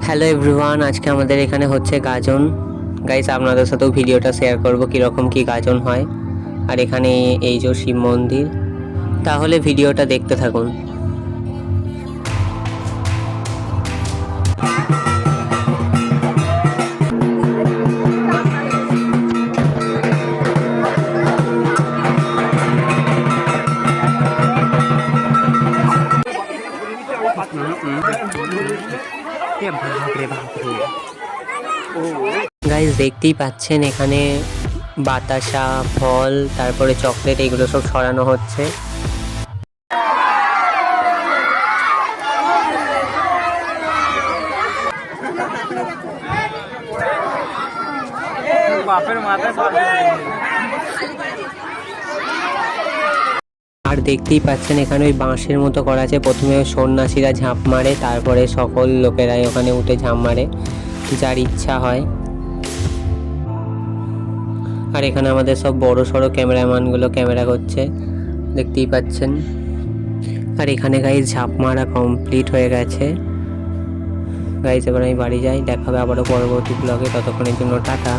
Hello everyone, আজকে আমাদের এখানে হচ্ছে গাজন। গাইস, আপনাদের সাথেও ভিডিওটা শেয়ার করব কীরকম কী গাজন হয়। আর এখানে এই যে শিব মন্দির, তাহলে ভিডিওটা দেখতে থাকুন। গাইস, দেখতেই পাচ্ছেন এখানে বাতাসা, ফল, তারপরে চকলেট, এগুলো সব ছড়ানো হচ্ছে। আর দেখতেই পাচ্ছেন এখানে ওই বাঁশের মতো করা আছে। প্রথমে সন্ন্যাসীরা ঝাঁপ মারে, তারপরে সকল লোকেরাই ওখানে উঠে ঝাঁপ মারে, যার ইচ্ছা হয়। আর এখানে আমাদের সব বড় সড়ো ক্যামেরাম্যানগুলো ক্যামেরা করছে, দেখতেই পাচ্ছেন। আর এখানে গাইস ঝাঁপ মারা কমপ্লিট হয়ে গেছে। গাইস, এবার আমি বাড়ি যাই, দেখা হবে আবারও পরবর্তী ব্লগে। ততক্ষণের জন্য টাটা।